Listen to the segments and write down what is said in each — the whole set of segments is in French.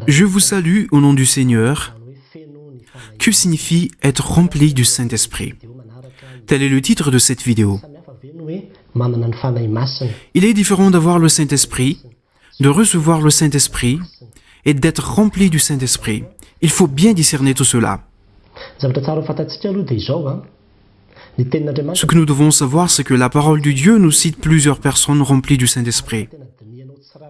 Je vous salue au nom du Seigneur. Que signifie être rempli du Saint-Esprit? Tel est le titre de cette vidéo. Il est différent d'avoir le Saint-Esprit, de recevoir le Saint-Esprit et d'être rempli du Saint-Esprit. Il faut bien discerner tout cela. Ce que nous devons savoir, c'est que la parole de Dieu nous cite plusieurs personnes remplies du Saint-Esprit.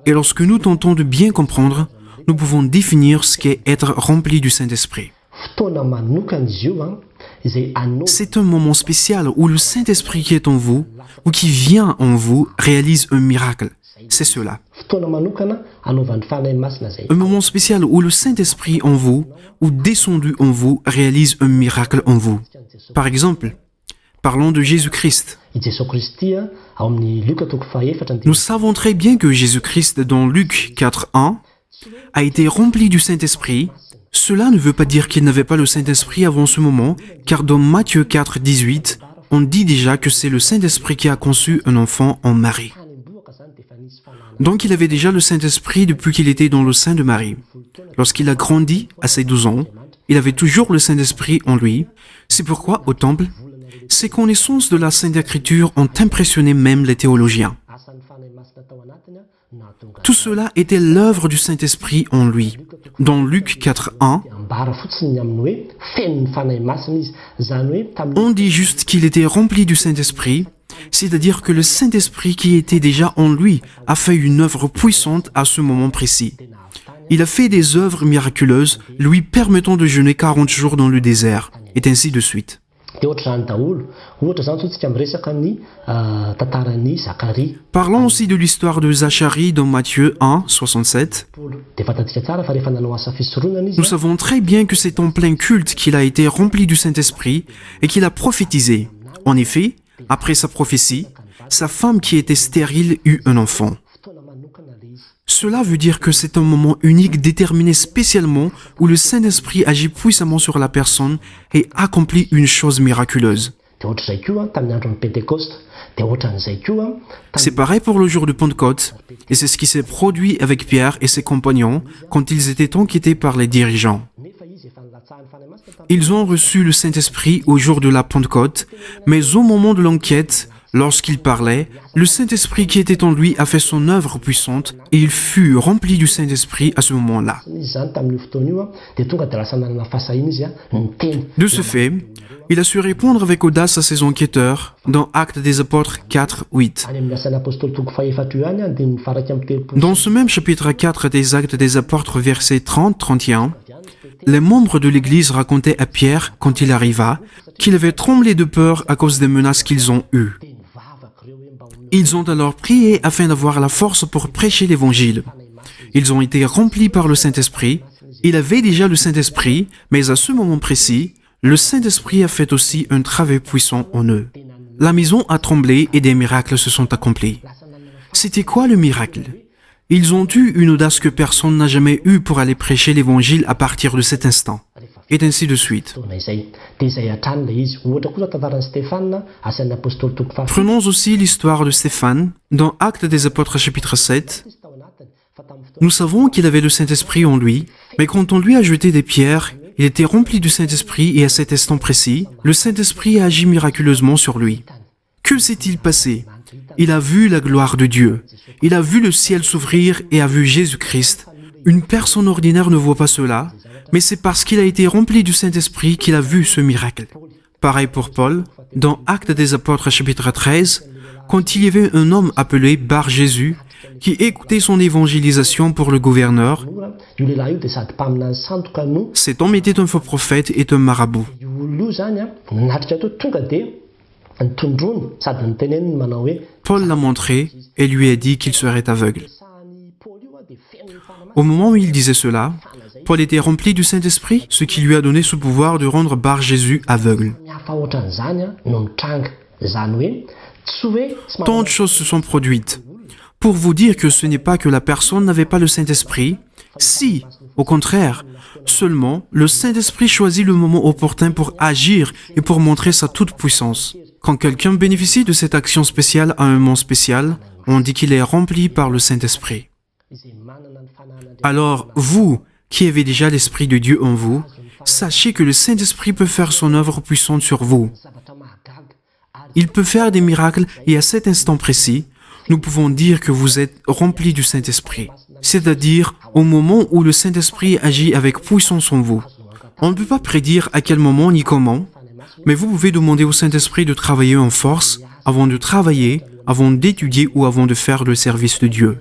Et lorsque nous tentons de bien comprendre, nous pouvons définir ce qu'est être rempli du Saint-Esprit. C'est un moment spécial où le Saint-Esprit qui est en vous, ou qui vient en vous, réalise un miracle. C'est cela. Un moment spécial où le Saint-Esprit en vous, ou descendu en vous, réalise un miracle en vous. Par exemple, parlons de Jésus-Christ. Nous savons très bien que Jésus-Christ, dans Luc 4:1, a été rempli du Saint-Esprit. Cela ne veut pas dire qu'il n'avait pas le Saint-Esprit avant ce moment, car dans Matthieu 4:18, on dit déjà que c'est le Saint-Esprit qui a conçu un enfant en Marie. Donc il avait déjà le Saint-Esprit depuis qu'il était dans le sein de Marie. Lorsqu'il a grandi, à ses 12 ans, il avait toujours le Saint-Esprit en lui. C'est pourquoi, au temple, ses connaissances de la Sainte Écriture ont impressionné même les théologiens. Tout cela était l'œuvre du Saint-Esprit en lui. Dans Luc 4:1, on dit juste qu'il était rempli du Saint-Esprit, c'est-à-dire que le Saint-Esprit qui était déjà en lui a fait une œuvre puissante à ce moment précis. Il a fait des œuvres miraculeuses, lui permettant de jeûner 40 jours dans le désert, et ainsi de suite. Parlons aussi de l'histoire de Zacharie dans Matthieu 1:67. Nous savons très bien que c'est en plein culte qu'il a été rempli du Saint-Esprit et qu'il a prophétisé. En effet, après sa prophétie, sa femme qui était stérile eut un enfant. Cela veut dire que c'est un moment unique déterminé spécialement où le Saint-Esprit agit puissamment sur la personne et accomplit une chose miraculeuse. C'est pareil pour le jour de Pentecôte, et c'est ce qui s'est produit avec Pierre et ses compagnons quand ils étaient enquêtés par les dirigeants. Ils ont reçu le Saint-Esprit au jour de la Pentecôte, mais au moment de l'enquête, lorsqu'il parlait, le Saint-Esprit qui était en lui a fait son œuvre puissante et il fut rempli du Saint-Esprit à ce moment-là. De ce fait, il a su répondre avec audace à ses enquêteurs dans Actes des Apôtres 4:8. Dans ce même chapitre 4 des Actes des Apôtres, versets 30-31, les membres de l'Église racontaient à Pierre, quand il arriva, qu'il avait tremblé de peur à cause des menaces qu'ils ont eues. Ils ont alors prié afin d'avoir la force pour prêcher l'Évangile. Ils ont été remplis par le Saint-Esprit. Il avait déjà le Saint-Esprit, mais à ce moment précis, le Saint-Esprit a fait aussi un travail puissant en eux. La maison a tremblé et des miracles se sont accomplis. C'était quoi le miracle? Ils ont eu une audace que personne n'a jamais eue pour aller prêcher l'Évangile à partir de cet instant. Et ainsi de suite. Prenons aussi l'histoire de Stéphane, dans Actes des Apôtres chapitre 7. Nous savons qu'il avait le Saint-Esprit en lui, mais quand on lui a jeté des pierres, il était rempli du Saint-Esprit et à cet instant précis, le Saint-Esprit a agi miraculeusement sur lui. Que s'est-il passé? Il a vu la gloire de Dieu. Il a vu le ciel s'ouvrir et a vu Jésus-Christ. Une personne ordinaire ne voit pas cela, mais c'est parce qu'il a été rempli du Saint-Esprit qu'il a vu ce miracle. Pareil pour Paul, dans Actes des Apôtres chapitre 13, quand il y avait un homme appelé Bar-Jésus, qui écoutait son évangélisation pour le gouverneur. Cet homme était un faux prophète et un marabout. Paul l'a montré et lui a dit qu'il serait aveugle. Au moment où il disait cela, Paul était rempli du Saint-Esprit, ce qui lui a donné ce pouvoir de rendre Bar-Jésus aveugle. Tant de choses se sont produites. Pour vous dire que ce n'est pas que la personne n'avait pas le Saint-Esprit, si, au contraire, seulement le Saint-Esprit choisit le moment opportun pour agir et pour montrer sa toute-puissance. Quand quelqu'un bénéficie de cette action spéciale à un moment spécial, on dit qu'il est rempli par le Saint-Esprit. Alors, vous, qui avez déjà l'Esprit de Dieu en vous, sachez que le Saint-Esprit peut faire son œuvre puissante sur vous. Il peut faire des miracles et à cet instant précis, nous pouvons dire que vous êtes remplis du Saint-Esprit, c'est-à-dire au moment où le Saint-Esprit agit avec puissance en vous. On ne peut pas prédire à quel moment ni comment, mais vous pouvez demander au Saint-Esprit de travailler en force avant de travailler, avant d'étudier ou avant de faire le service de Dieu.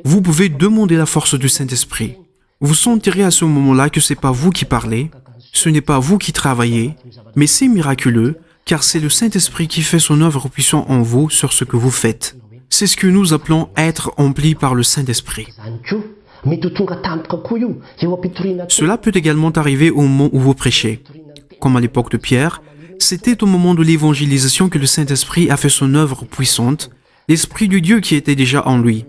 Vous pouvez demander la force du Saint-Esprit. Vous sentirez à ce moment-là que ce n'est pas vous qui parlez, ce n'est pas vous qui travaillez, mais c'est miraculeux, car c'est le Saint-Esprit qui fait son œuvre puissante en vous sur ce que vous faites. C'est ce que nous appelons être rempli par le Saint-Esprit. Cela peut également arriver au moment où vous prêchez. Comme à l'époque de Pierre, c'était au moment de l'évangélisation que le Saint-Esprit a fait son œuvre puissante, l'Esprit de Dieu qui était déjà en lui.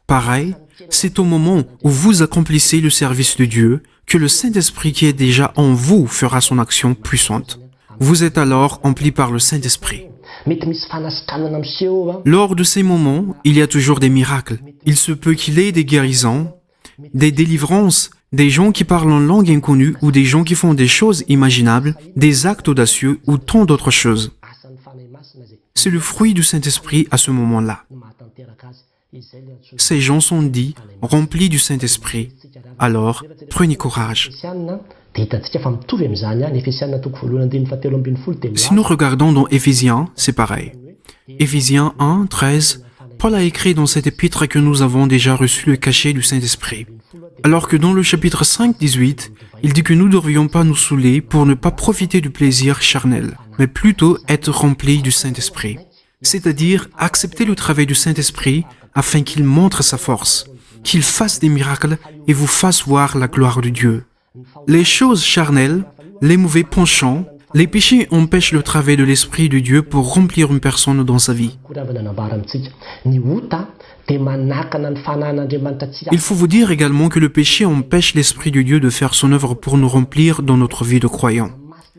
Pareil, c'est au moment où vous accomplissez le service de Dieu que le Saint-Esprit qui est déjà en vous fera son action puissante. Vous êtes alors rempli par le Saint-Esprit. Lors de ces moments, il y a toujours des miracles. Il se peut qu'il y ait des guérisons, des délivrances, des gens qui parlent en langue inconnue ou des gens qui font des choses imaginables, des actes audacieux ou tant d'autres choses. C'est le fruit du Saint-Esprit à ce moment-là. Ces gens sont dits remplis du Saint-Esprit. Alors, prenez courage. Si nous regardons dans Éphésiens, c'est pareil. Éphésiens 1, 13, Paul a écrit dans cet épître que nous avons déjà reçu le cachet du Saint-Esprit. Alors que dans le chapitre 5, 18, il dit que nous ne devrions pas nous saouler pour ne pas profiter du plaisir charnel, mais plutôt être remplis du Saint-Esprit. C'est-à-dire accepter le travail du Saint-Esprit afin qu'il montre sa force, qu'il fasse des miracles et vous fasse voir la gloire de Dieu. Les choses charnelles, les mauvais penchants, les péchés empêchent le travail de l'Esprit de Dieu pour remplir une personne dans sa vie. Il faut vous dire également que le péché empêche l'Esprit de Dieu de faire son œuvre pour nous remplir dans notre vie de croyants.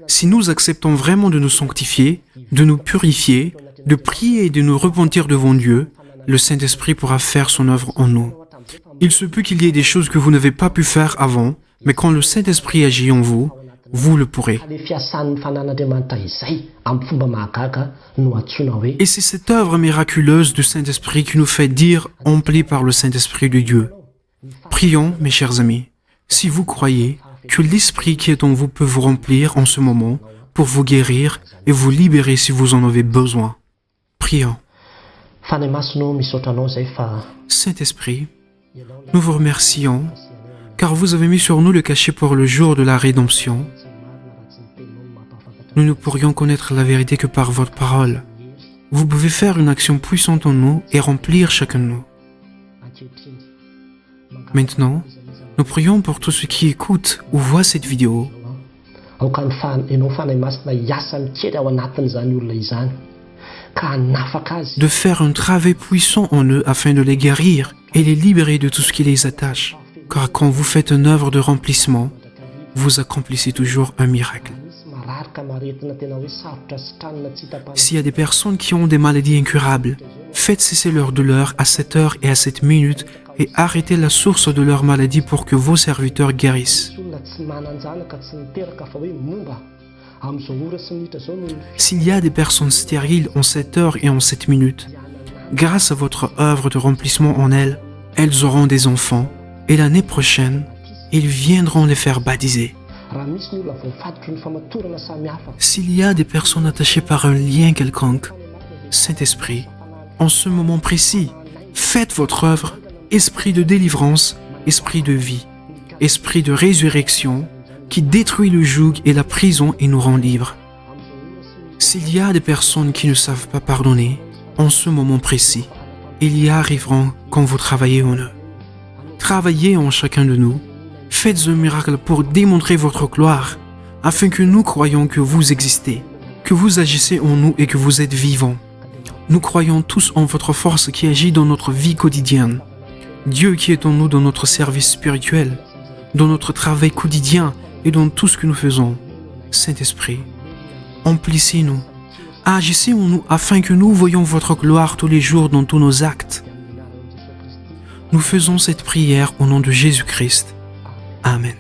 Si nous acceptons vraiment de nous sanctifier, de nous purifier, de prier et de nous repentir devant Dieu, le Saint-Esprit pourra faire son œuvre en nous. Il se peut qu'il y ait des choses que vous n'avez pas pu faire avant, mais quand le Saint-Esprit agit en vous, vous le pourrez. Et c'est cette œuvre miraculeuse du Saint-Esprit qui nous fait dire « rempli par le Saint-Esprit de Dieu ». Prions, mes chers amis, si vous croyez que l'Esprit qui est en vous peut vous remplir en ce moment pour vous guérir et vous libérer si vous en avez besoin. Prions. Saint-Esprit, nous vous remercions car vous avez mis sur nous le cachet pour le jour de la rédemption. Nous ne pourrions connaître la vérité que par votre parole. Vous pouvez faire une action puissante en nous et remplir chacun de nous. Maintenant, nous prions pour tous ceux qui écoutent ou voient cette vidéo. De faire un travail puissant en eux afin de les guérir et les libérer de tout ce qui les attache. Car quand vous faites une œuvre de remplissement, vous accomplissez toujours un miracle. S'il y a des personnes qui ont des maladies incurables, faites cesser leur douleur à cette heure et à cette minute et arrêtez la source de leur maladie pour que vos serviteurs guérissent. S'il y a des personnes stériles en cette heure et en cette minute, grâce à votre œuvre de remplissement en elles, elles auront des enfants et l'année prochaine, ils viendront les faire baptiser. S'il y a des personnes attachées par un lien quelconque, Saint-Esprit, en ce moment précis, faites votre œuvre, esprit de délivrance, esprit de vie, esprit de résurrection, qui détruit le joug et la prison et nous rend libres. S'il y a des personnes qui ne savent pas pardonner, en ce moment précis, ils y arriveront quand vous travaillez en eux. Travaillez en chacun de nous, faites un miracle pour démontrer votre gloire, afin que nous croyions que vous existez, que vous agissez en nous et que vous êtes vivants. Nous croyons tous en votre force qui agit dans notre vie quotidienne. Dieu qui est en nous dans notre service spirituel, dans notre travail quotidien et dans tout ce que nous faisons. Saint-Esprit, emplissez-nous, agissez en nous afin que nous voyions votre gloire tous les jours dans tous nos actes. Nous faisons cette prière au nom de Jésus-Christ. Amen.